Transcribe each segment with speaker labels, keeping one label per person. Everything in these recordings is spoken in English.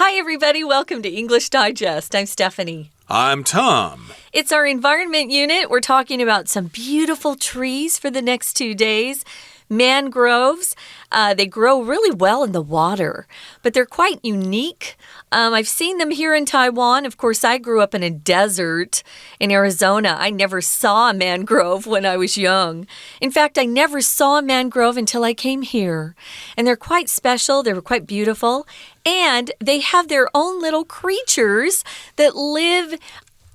Speaker 1: Hi, everybody. Welcome to English Digest. I'm Stephanie.
Speaker 2: I'm Tom.
Speaker 1: It's our environment unit. We're talking about some beautiful trees for the next 2 days. Mangroves, they grow really well in the water, but they're quite unique. I've seen them here in Taiwan. Of course, I grew up in a desert in Arizona. I never saw a mangrove when I was young. In fact, I never saw a mangrove until I came here. And they're quite special. They're quite beautiful. And they have their own little creatures that live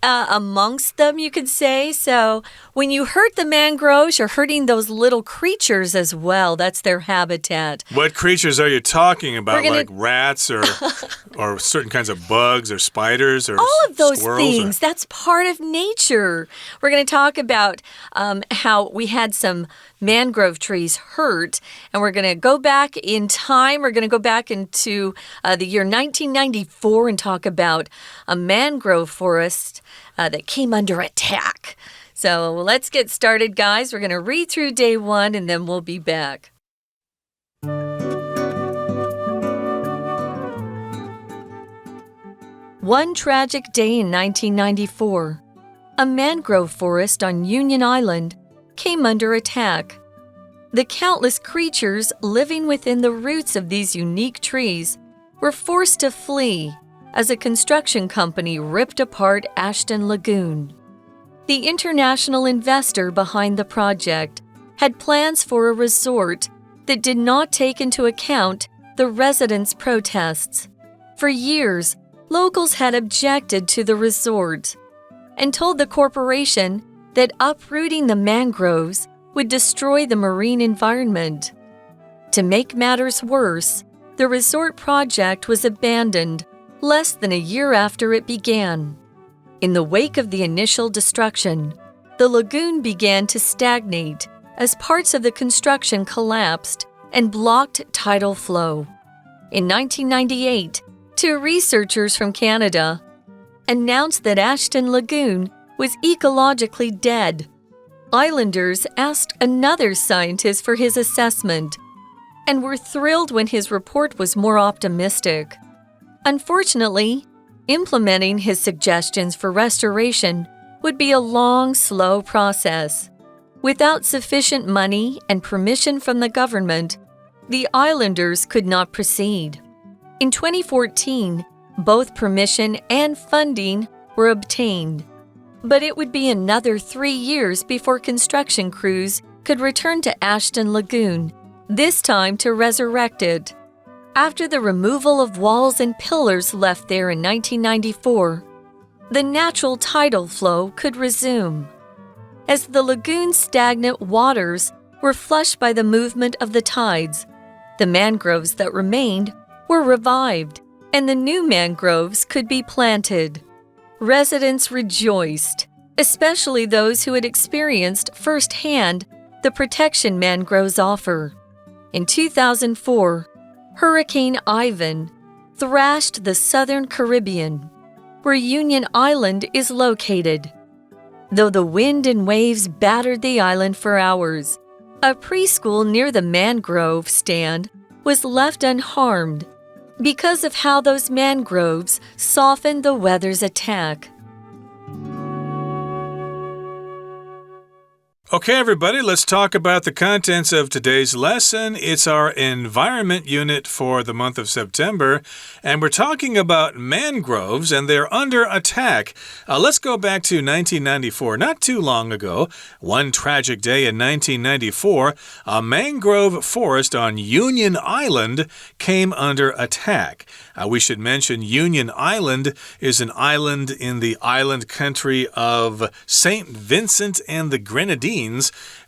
Speaker 1: amongst them, you could say. So when you hurt the mangroves, you're hurting those little creatures as well. That's their habitat.
Speaker 2: What creatures are you talking about? Like rats or certain kinds of bugs or spiders or
Speaker 1: all of those
Speaker 2: things.
Speaker 1: That's part of nature. We're going to talk about how we had some mangrove trees hurt, and we're going to go back in time. We're going to go back into the year 1994 and talk about a mangrove forest that came under attack. So let's get started, guys. We're going to read through day 1 and then we'll be back. One tragic day in 1994, a mangrove forest on Union Island came under attack. The countless creatures living within the roots of these unique trees were forced to flee as a construction company ripped apart Ashton Lagoon. The international investor behind the project had plans for a resort that did not take into account the residents' protests. For years, locals had objected to the resort and told the corporation that uprooting the mangroves would destroy the marine environment. To make matters worse, the resort project was abandoned less than a year after it began. In the wake of the initial destruction, the lagoon began to stagnate as parts of the construction collapsed and blocked tidal flow. In 1998, 2 researchers from Canada announced that Ashton Lagoon was ecologically dead. Islanders asked another scientist for his assessment and were thrilled when his report was more optimistic. Unfortunately, implementing his suggestions for restoration would be a long, slow process. Without sufficient money and permission from the government, the islanders could not proceed. In 2014, both permission and funding were obtained, but it would be another 3 years before construction crews could return to Ashton Lagoon, this time to resurrect it. After the removal of walls and pillars left there in 1994, the natural tidal flow could resume. As the lagoon's stagnant waters were flushed by the movement of the tides, the mangroves that remained were revived, and the new mangroves could be planted. Residents rejoiced, especially those who had experienced firsthand the protection mangroves offer. In 2004, Hurricane Ivan thrashed the southern Caribbean, where Union Island is located. Though the wind and waves battered the island for hours, a preschool near the mangrove stand was left unharmed because of how those mangroves softened the weather's attack.
Speaker 2: Okay, everybody, let's talk about the contents of today's lesson. It's our environment unit for the month of September, and we're talking about mangroves, and they're under attack. Let's go back to 1994, not too long ago. One tragic day in 1994, a mangrove forest on Union Island came under attack. We should mention Union Island is an island in the island country of St. Vincent and the Grenadines,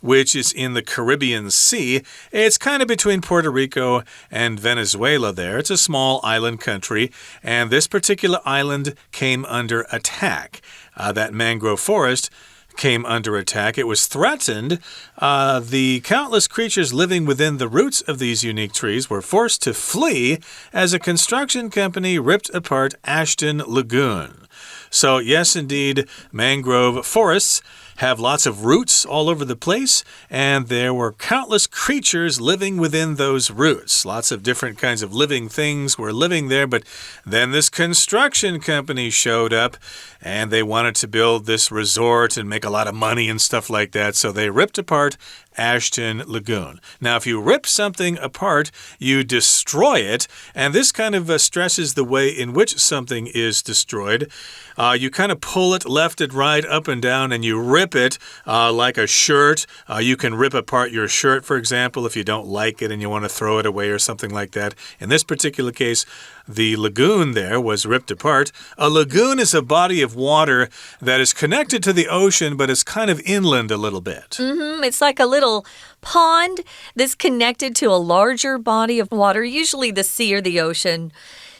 Speaker 2: which is in the Caribbean Sea. It's kind of between Puerto Rico and Venezuela there. It's a small island country, and this particular island came under attack. That mangrove forest came under attack. It was threatened. The countless creatures living within the roots of these unique trees were forced to flee as a construction company ripped apart Ashton Lagoon. So, yes, indeed, mangrove forests have lots of roots all over the place, and there were countless creatures living within those roots. Lots of different kinds of living things were living there, but then this construction company showed up, and they wanted to build this resort and make a lot of money and stuff like that, so they ripped apart Ashton Lagoon. Now, if you rip something apart, you destroy it, and this kind of stresses the way in which something is destroyed. You kind of pull it left and right, up and down, and you rip it like a shirt. You can rip apart your shirt, for example, if you don't like it and you want to throw it away or something like that. In this particular case, the lagoon there was ripped apart. A lagoon is a body of water that is connected to the ocean, but is kind of inland a little bit.
Speaker 1: It's like a little pond that's connected to a larger body of water, usually the sea or the ocean.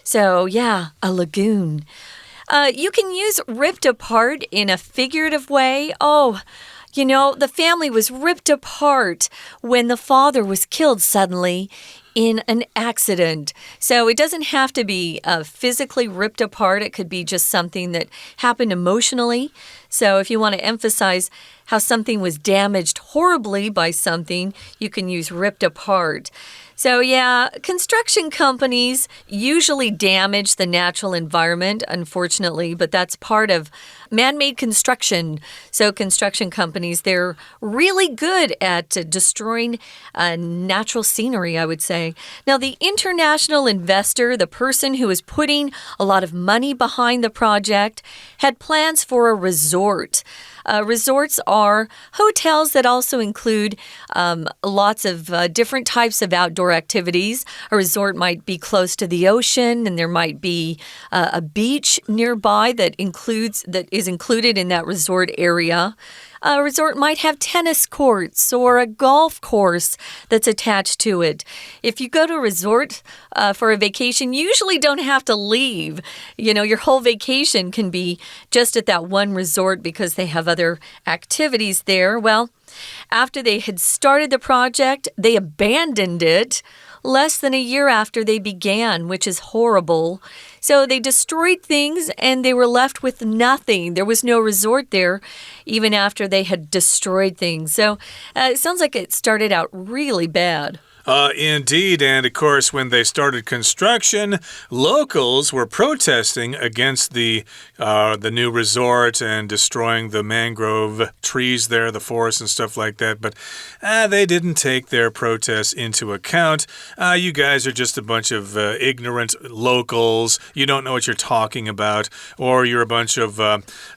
Speaker 1: So, yeah, a lagoon. You can use ripped apart in a figurative way. Oh, you know, the family was ripped apart when the father was killed suddenly in an accident. So it doesn't have to be physically ripped apart. It could be just something that happened emotionally. So if you want to emphasize how something was damaged horribly by something, you can use ripped apart. So yeah, construction companies usually damage the natural environment, unfortunately, but that's part of man-made construction. So construction companies, they're really good at destroying natural scenery, I would say. Now, the international investor, the person who is putting a lot of money behind the project, had plans for a resort. Resorts are hotels that also include lots of different types of outdoor activities. A resort might be close to the ocean, and there might be a beach nearby that is included in that resort area. A resort might have tennis courts or a golf course that's attached to it. If you go to a resort for a vacation, you usually don't have to leave. You know, your whole vacation can be just at that one resort because they have other activities there. Well, after they had started the project, they abandoned it less than a year after they began, which is horrible. So they destroyed things and they were left with nothing. There was no resort there even after they had destroyed things. So it sounds like it started out really bad.
Speaker 2: Indeed, and of course, when they started construction, locals were protesting against the new resort and destroying the mangrove trees there, the forest and stuff like that. But they didn't take their protests into account. You guys are just a bunch of ignorant locals. You don't know what you're talking about, or you're a bunch of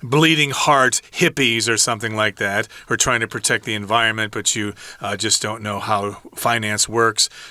Speaker 2: bleeding heart hippies or something like that, who are trying to protect the environment, but you just don't know how finance works.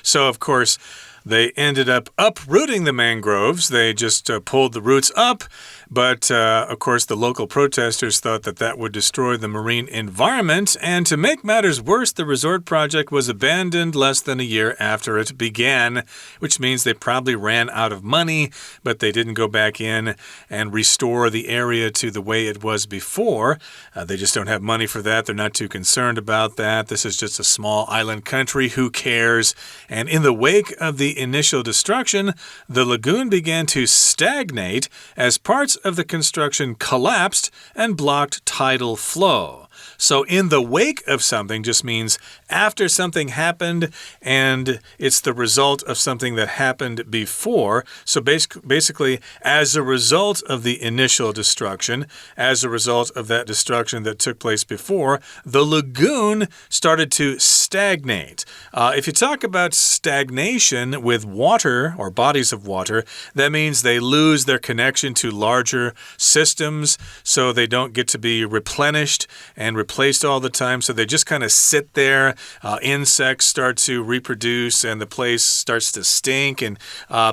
Speaker 2: So, of course, they ended up uprooting the mangroves. They just pulled the roots up. But, of course, the local protesters thought that that would destroy the marine environment. And to make matters worse, the resort project was abandoned less than a year after it began, which means they probably ran out of money, but they didn't go back in and restore the area to the way it was before. They just don't have money for that. They're not too concerned about that. This is just a small island country. Who cares? And in the wake of the initial destruction, the lagoon began to stagnate as parts of the construction collapsed and blocked tidal flow. So in the wake of something just means after something happened and it's the result of something that happened before. So basically, as a result of the initial destruction, as a result of that destruction that took place before, the lagoon started to stagnate. If you talk about stagnation with water or bodies of water, that means they lose their connection to larger systems, so they don't get to be replenished and replaced all the time, so they just kind of sit there. Insects start to reproduce and the place starts to stink, and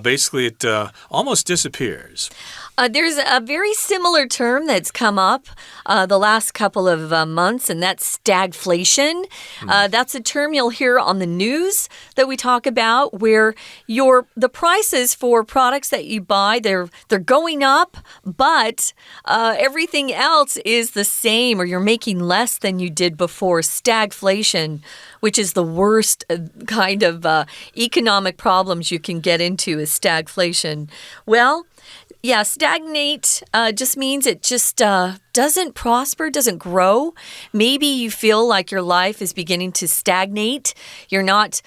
Speaker 2: basically it almost disappears.
Speaker 1: There's a very similar term that's come up the last couple of months, and that's stagflation. That's a term you'll hear on the news that we talk about, where the prices for products that you buy, they're going up, but everything else is the same, or you're making less than you did before. Stagflation, which is the worst kind of economic problems you can get into, is stagflation. Well, yeah, stagnate just means it just doesn't prosper, doesn't grow. Maybe you feel like your life is beginning to stagnate. You're not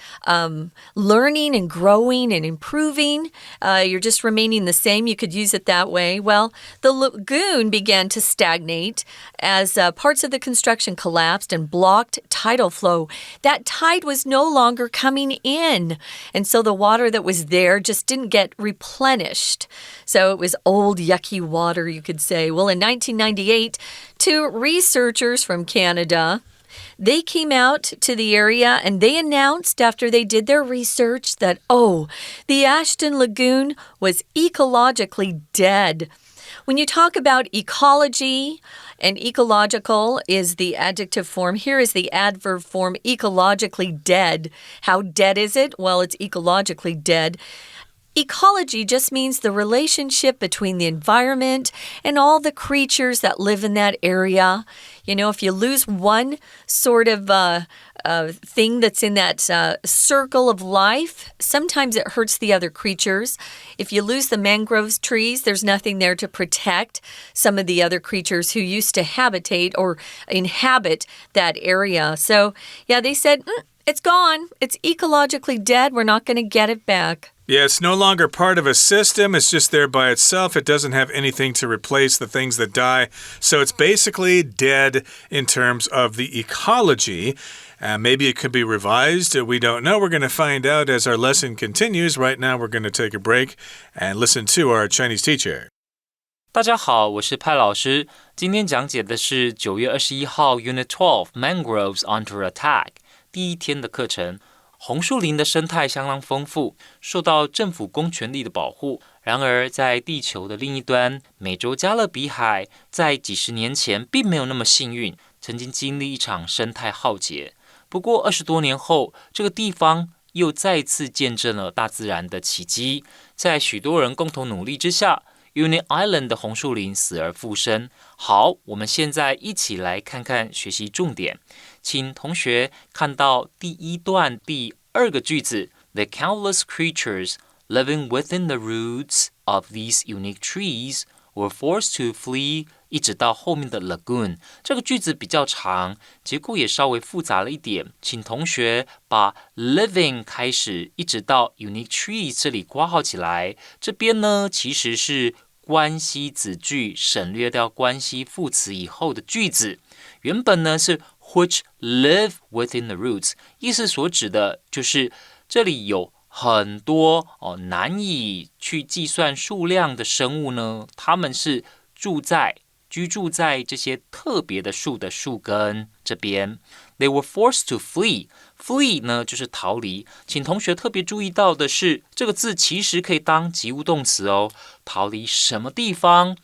Speaker 1: learning and growing and improving. You're just remaining the same. You could use it that way. Well, the lagoon began to stagnate as parts of the construction collapsed and blocked tidal flow. That tide was no longer coming in. And so the water that was there just didn't get replenished. So it was old, yucky water, you could say. Well, in 1998, two researchers from Canada, they came out to the area and they announced after they did their research that, the Ashton Lagoon was ecologically dead. When you talk about ecology, and ecological is the adjective form. Here is the adverb form, ecologically dead. How dead is it? Well, it's ecologically dead. Ecology just means the relationship between the environment and all the creatures that live in that area. You know, if you lose one sort of thing that's in that circle of life, sometimes it hurts the other creatures. If you lose the mangrove trees, there's nothing there to protect some of the other creatures who used to habitate or inhabit that area. So, yeah, they said, it's gone. It's ecologically dead. We're not going to get it back.
Speaker 2: Yeah, it's no longer part of a system. It's just there by itself. It doesn't have anything to replace the things that die. So it's basically dead in terms of the ecology. Maybe it could be revised. We don't know. We're going to find out as our lesson continues. Right now, we're going to take a break and listen to our Chinese teacher.
Speaker 3: 大家好，我是派老师。今天讲解的是9月21号 Unit 12 Mangroves Under Attack 第一天的课程。红树林的生态相当丰富，受到政府公权力的保护。然而，在地球的另一端，美洲加勒比海在几十年前并没有那么幸运，曾经经历一场生态浩劫。不过20多年后，这个地方又再次见证了大自然的奇迹。在许多人共同努力之下，Unit Island 的红树林死而复生。好，我们现在一起来看看学习重点。请同学看到第一段第二个句子 The countless creatures living within the roots of these unique trees were forced to flee 一直到后面的 lagoon 这个句子比较长，结构也稍微复杂了一点，请同学把 living 开始一直到 unique trees 这里括号起来，这边呢其实是关系子句，省略掉关系副词以后的句子，原本呢是 which live within the roots 意思所指的就是这里有很多难以去计算数量的生物呢，它们是居住在这些特别的树的树根这边。They were forced to flee. Flee 呢就是逃离。请同学特别注意到的是，这个字其实可以当及物动词哦。逃离什么地方？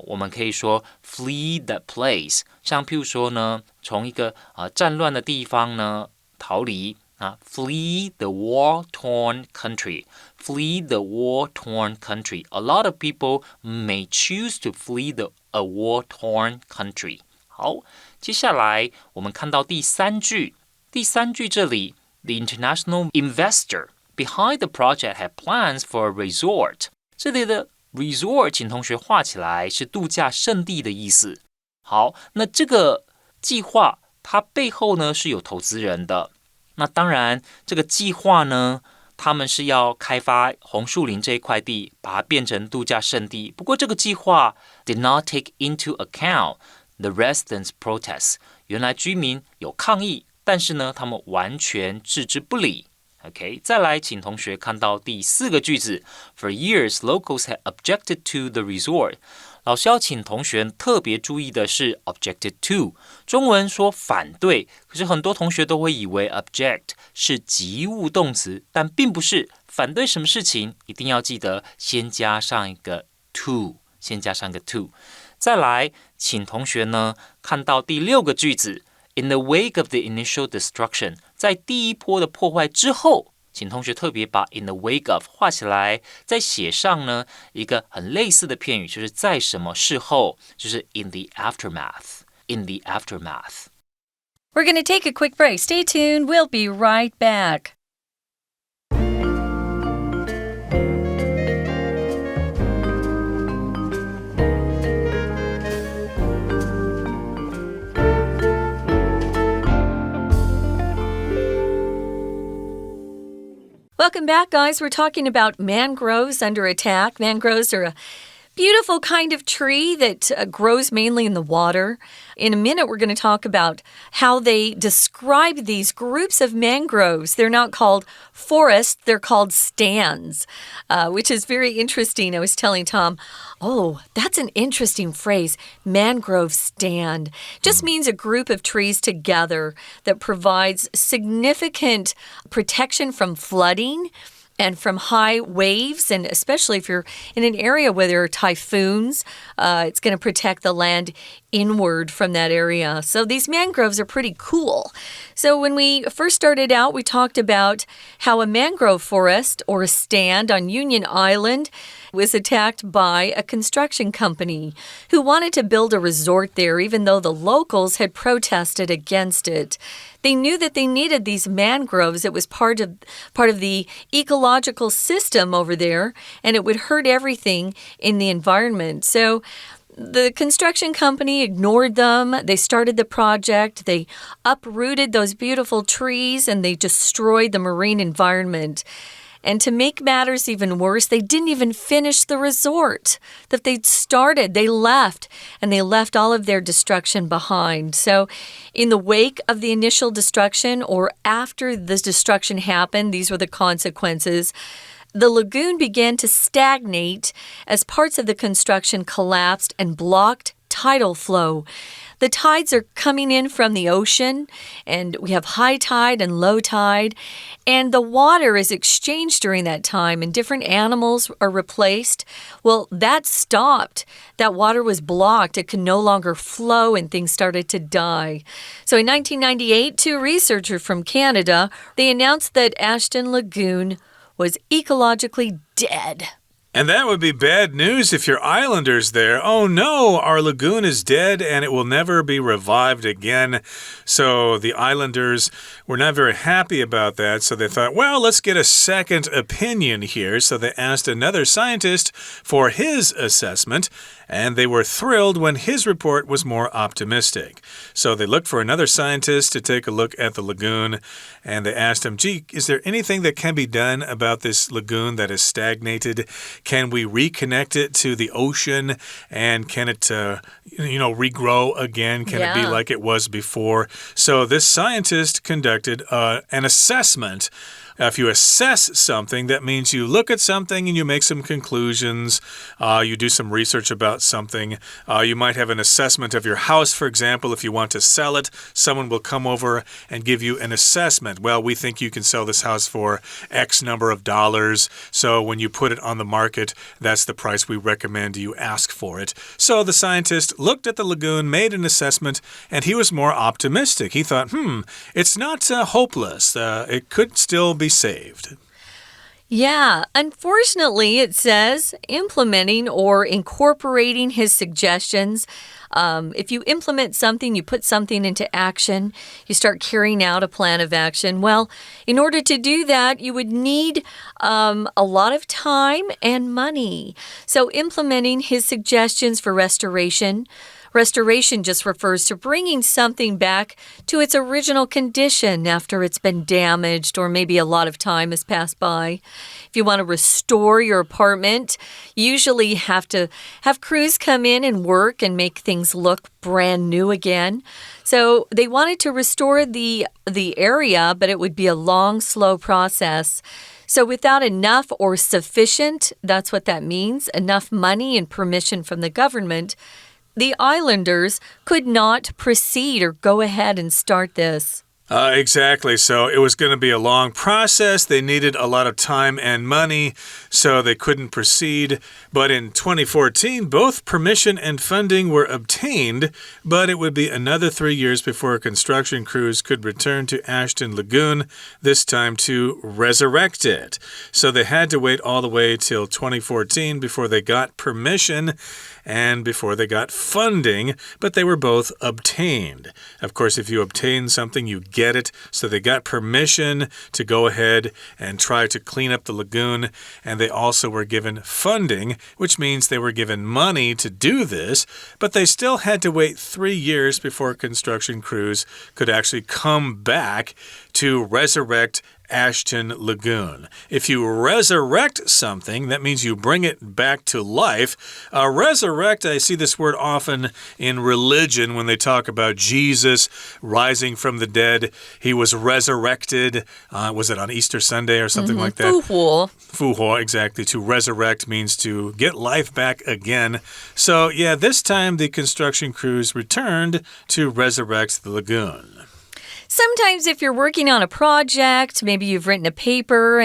Speaker 3: 我们可以说 flee the place。像譬如说呢，从一个战乱的地方呢逃离。Flee the war-torn country. Flee the war-torn country. A lot of people may choose to flee a war-torn country. 好，接下来我们看到第三句。第三句这里 The international investor behind the project had plans for a resort. 这里的 resort 请同学画起来是度假胜地的意思。好，那这个计划它背后呢是有投资人的。那当然，这个计划呢，他们是要开发红树林这一块地，把它变成度假胜地。不过，这个计划 did not take into account the residents' protests。原来居民有抗议，但是呢，他们完全置之不理。OK， 再来，请同学看到第四个句子 ：For years, locals had objected to the resort。老师要请同学特别注意的是 objected to， 中文说反对，可是很多同学都会以为 object 是及物动词，但并不是。反对什么事情，一定要记得先加上一个 to， 先加上一个 to。再来，请同学呢看到第六个句子 ，In the wake of the initial destruction， 在第一波的破坏之后。请同学特别把 in the wake of 画起来，再写上呢一个很类似的片语，就是在什么事后，就是 in the aftermath. In the aftermath.
Speaker 1: We're going to take a quick break. Stay tuned. We'll be right back. Welcome back, guys. We're talking about mangroves under attack. Mangroves are a beautiful kind of tree that grows mainly in the water. In a minute, we're going to talk about how they describe these groups of mangroves. They're not called forests, they're called stands, which is very interesting. I was telling Tom, oh, that's an interesting phrase, mangrove stand. Just means a group of trees together that provides significant protection from flooding and from high waves, and especially if you're in an area where there are typhoons, it's going to protect the land inward from that area. So these mangroves are pretty cool. So when we first started out, we talked about how a mangrove forest or a stand on Union Island was attacked by a construction company who wanted to build a resort there, even though the locals had protested against it. They knew that they needed these mangroves. It was part of the ecological system over there, and it would hurt everything in the environment. So the construction company ignored them. They started the project. They uprooted those beautiful trees, and they destroyed the marine environment. And to make matters even worse, they didn't even finish the resort that they'd started. They left, and they left all of their destruction behind. So in the wake of the initial destruction, or after the destruction happened, these were the consequences. The lagoon began to stagnate as parts of the construction collapsed and blocked tidal flow. The tides are coming in from the ocean, and we have high tide and low tide, and the water is exchanged during that time, and different animals are replaced. Well, that stopped. That water was blocked. It could no longer flow, and things started to die. So in 1998, two researchers from Canada, they announced that Ashton Lagoon was ecologically dead.
Speaker 2: And that would be bad news if you're islanders there. Oh no, our lagoon is dead and it will never be revived again. So the islanders were not very happy about that. So they thought, well, let's get a second opinion here. So they asked another scientist for his assessment, and they were thrilled when his report was more optimistic. So they looked for another scientist to take a look at the lagoon, and they asked him, gee, is there anything that can be done about this lagoon that is stagnated? Can we reconnect it to the ocean, and can it, regrow again? Can it be like it was before? So this scientist conducted an assessment. If you assess something, that means you look at something and you make some conclusions. You do some research about something. You might have an assessment of your house, for example. If you want to sell it, someone will come over and give you an assessment. Well, we think you can sell this house for X number of dollars. So when you put it on the market, that's the price we recommend you ask for it. So the scientist looked at the lagoon, made an assessment, and he was more optimistic. He thought, it's not hopeless. It could still be saved.
Speaker 1: Yeah, unfortunately, it says implementing or incorporating his suggestions. If you implement something, you put something into action, you start carrying out a plan of action. Well, in order to do that, you would need a lot of time and money. So implementing his suggestions for restoration. Restoration just refers to bringing something back to its original condition after it's been damaged or maybe a lot of time has passed by. If you want to restore your apartment, you usually have to have crews come in and work and make things look brand new again. So they wanted to restore the area, but it would be a long, slow process. So without enough or sufficient, that's what that means, enough money and permission from the government, the islanders could not proceed or go ahead and start this.
Speaker 2: Exactly. So it was going to be a long process. They needed a lot of time and money, so they couldn't proceed. But in 2014, both permission and funding were obtained, but it would be another 3 years before construction crews could return to Ashton Lagoon, this time to resurrect it. So they had to wait all the way till 2014 before they got permission and before they got funding, but they were both obtained. Of course, if you obtain something, you get it. So they got permission to go ahead and try to clean up the lagoon, and they also were given funding, which means they were given money to do this, but they still had to wait 3 years before construction crews could actually come back to resurrect Ashton Lagoon. If you resurrect something, that means you bring it back to life. Resurrect, I see this word often in religion when they talk about Jesus rising from the dead. He was resurrected. Was it on Easter Sunday or something like that?
Speaker 1: 复活.
Speaker 2: 复活, exactly. To resurrect means to get life back again. So, yeah, this time the construction crews returned to resurrect the lagoon.
Speaker 1: Sometimes if you're working on a project, maybe you've written a paper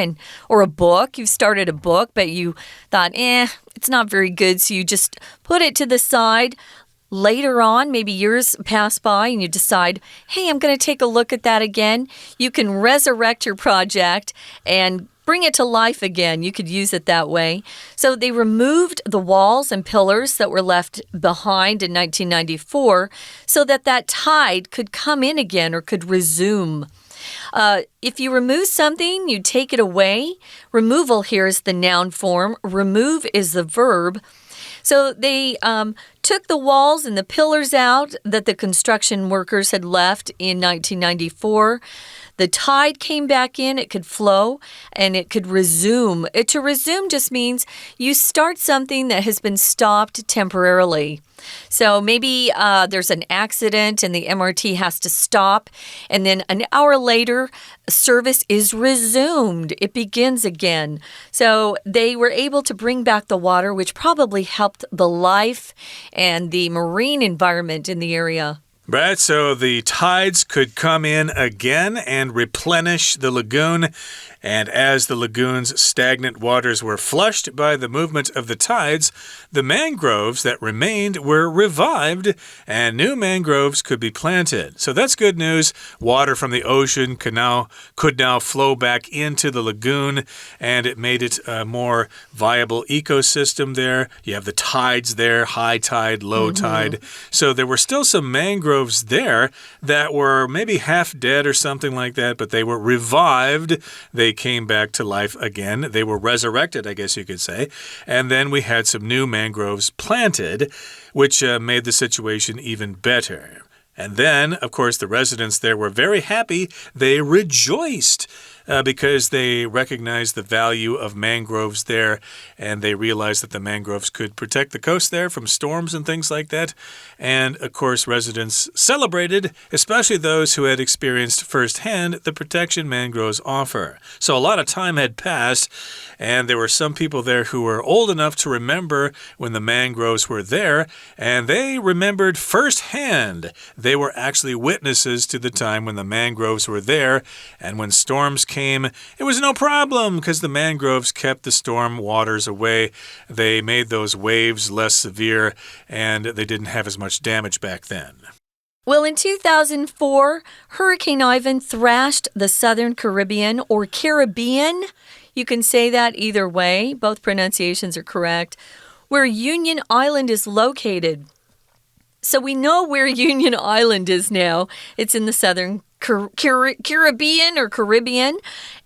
Speaker 1: or a book, you've started a book, but you thought, it's not very good, so you just put it to the side. Later on, maybe years pass by and you decide, hey, I'm going to take a look at that again. You can resurrect your project and bring it to life again. You could use it that way. So they removed the walls and pillars that were left behind in 1994 so that tide could come in again or could resume. If you remove something, you take it away. Removal here is the noun form. Remove is the verb. So they took the walls and the pillars out that the construction workers had left in 1994. The tide came back in, it could flow, and it could resume. To resume just means you start something that has been stopped temporarily. So maybe there's an accident and the MRT has to stop, and then an hour later, service is resumed. It begins again. So they were able to bring back the water, which probably helped the life and the marine environment in the area.
Speaker 2: Right, so the tides could come in again and replenish the lagoon. And as the lagoon's stagnant waters were flushed by the movement of the tides, the mangroves that remained were revived and new mangroves could be planted. So that's good news. Water from the ocean could now flow back into the lagoon, and it made it a more viable ecosystem there. You have the tides there, high tide, low tide. So there were still some mangroves there that were maybe half dead or something like that, but they were revived. They came back to life again. They were resurrected, I guess you could say. And then we had some new mangroves planted, which made the situation even better. And then, of course, the residents there were very happy. They rejoiced because they recognized the value of mangroves there, and they realized that the mangroves could protect the coast there from storms and things like that. And, of course, residents celebrated, especially those who had experienced firsthand the protection mangroves offer. So a lot of time had passed, and there were some people there who were old enough to remember when the mangroves were there, and they remembered firsthand. They were actually witnesses to the time when the mangroves were there, and when storms came, it was no problem because the mangroves kept the storm waters away. They made those waves less severe, and they didn't have as much damage back then.
Speaker 1: Well, in 2004, Hurricane Ivan thrashed the Southern Caribbean or Caribbean. You can say that either way. Both pronunciations are correct. Where Union Island is located. So we know where Union Island is now. It's in the Southern Caribbean or Caribbean.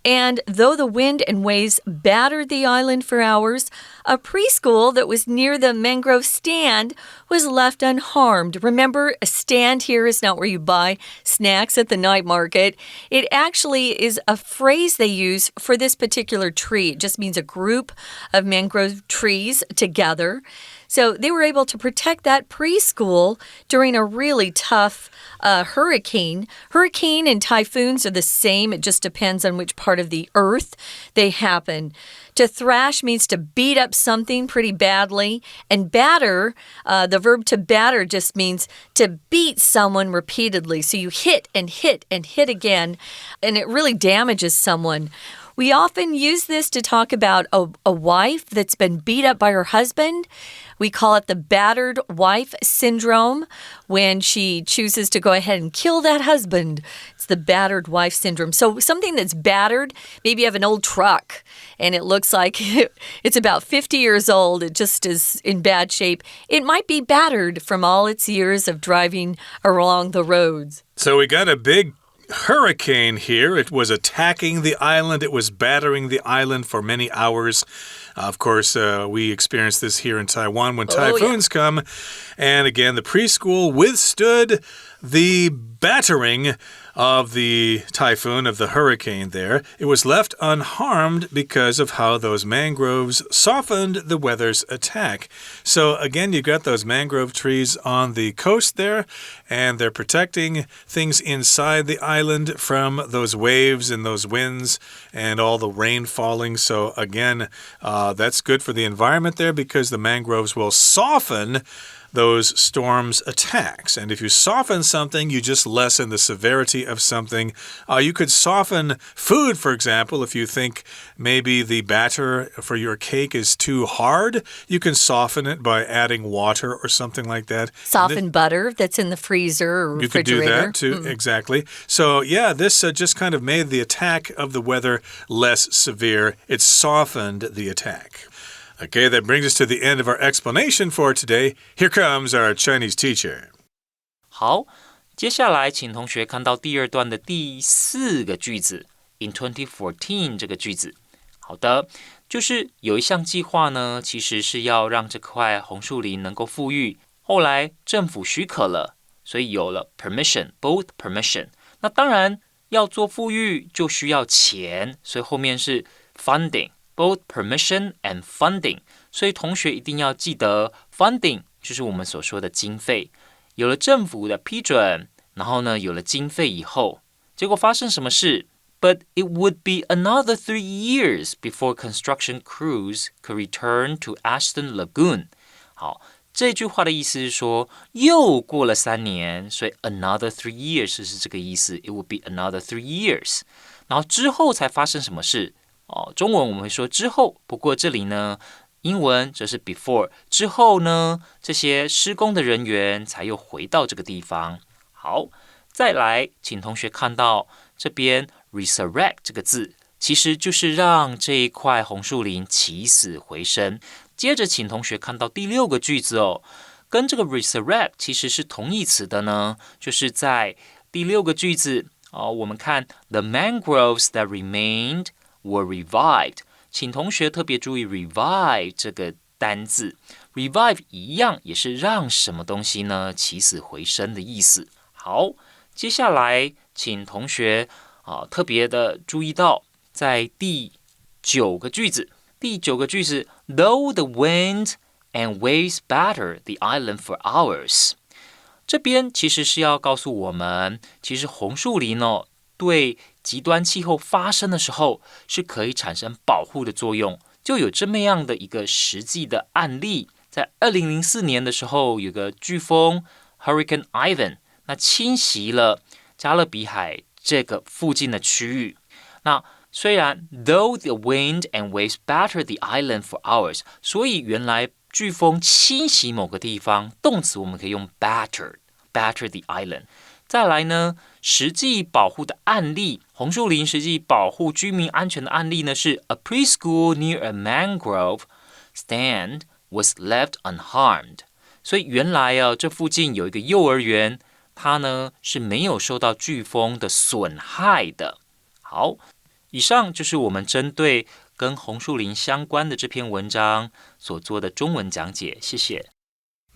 Speaker 1: And though the wind and waves battered the island for hours, a preschool that was near the mangrove stand was left unharmed. Remember, a stand here is not where you buy snacks at the night market. It actually is a phrase they use for this particular tree. It just means a group of mangrove trees together. So they were able to protect that preschool during a really tough hurricane. Hurricane and typhoons are the same. It just depends on which part of the earth they happen. To thrash means to beat up something pretty badly. And batter, the verb to batter just means to beat someone repeatedly. So you hit and hit and hit again, and it really damages someone. We often use this to talk about a wife that's been beat up by her husband. We call it the battered wife syndrome when she chooses to go ahead and kill that husband. It's the battered wife syndrome. So something that's battered, maybe you have an old truck and it looks like it's about 50 years old. It just is in bad shape. It might be battered from all its years of driving along the roads.
Speaker 2: So we got a big hurricane here. It was attacking the island. It was battering the island for many hours. Of course, we experience this here in Taiwan when typhoons come. And again, the preschool withstood the battering of the typhoon, of the hurricane there, it was left unharmed because of how those mangroves softened the weather's attack. So again, you've got those mangrove trees on the coast there, and they're protecting things inside the island from those waves and those winds and all the rain falling. So again, that's good for the environment there because the mangroves will soften those storms' attacks. And if you soften something, you just lessen the severity of something. You could soften food, for example, if you think maybe the batter for your cake is too hard, you can soften it by adding water or something like that.
Speaker 1: Soften butter that's in the freezer or refrigerator.
Speaker 2: You could do that too, exactly. So yeah, this just kind of made the attack of the weather less severe. It softened the attack. Okay, that brings us to the end of our explanation for today. Here comes our Chinese teacher.
Speaker 3: 好，接下来请同学看到第二段的第4个句子 ，in 2014这个句子。好的，就是有一项计划呢，其实是要让这块红树林能够富裕，后来政府许可了，所以有了 permission, both permission。那当然要做富裕就需要钱，所以后面是 funding。Both permission and funding， 所以同学一定要记得 funding 就是我们所说的经费。有了政府的批准，然后呢，有了经费以后，结果发生什么事 ？But it would be another 3 years before construction crews could return to Ashton Lagoon。好，这句话的意思是说，又过了3年，所以 another 3 years 是这个意思。It would be another 3 years， 然后之后才发生什么事？中文我们会说之后，不过这里呢，英文则是 before。之后呢，这些施工的人员才又回到这个地方。好，再来，请同学看到这边 resurrect 这个字，其实就是让这一块红树林起死回生。接着，请同学看到第6个句子哦，跟这个 resurrect 其实是同义词的呢，就是在第6个句子我们看 the mangroves that remained were revived， 请同学特别注意 revive 这个单字 revive 一样也是让什么东西呢起死回生的意思。好，接下来请同学特别的注意到在第9个句子，Though the wind and waves battered the island for hours， 这边其实是要告诉我们，其实红树林对极端气候发生的时候是可以产生保护的作用，就有这么样的一个实际的案例。在2004年的时候，有个飓风 Hurricane Ivan， 那侵袭了加勒比海这个附近的区域。那虽然 though the wind and waves battered the island for hours， 所以原来飓风侵袭某个地方，动词我们可以用 batter the island。再来呢，实际保护的案例，红树林实际保护居民安全的案例呢，是 a preschool near a mangrove stand was left unharmed。所以原来这附近有一个幼儿园，它呢是没有受到飓风的损害的。好，以上就是我们针对跟红树林相关的这篇文章所做的中文讲解，谢谢。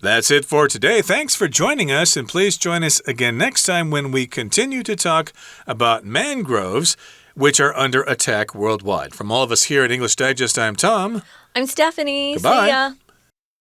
Speaker 2: That's it for today. Thanks for joining us, and please join us again next time when we continue to talk about mangroves, which are under attack worldwide. From all of us here at English Digest, I'm Tom.
Speaker 1: I'm Stephanie.
Speaker 2: Goodbye.
Speaker 1: See ya.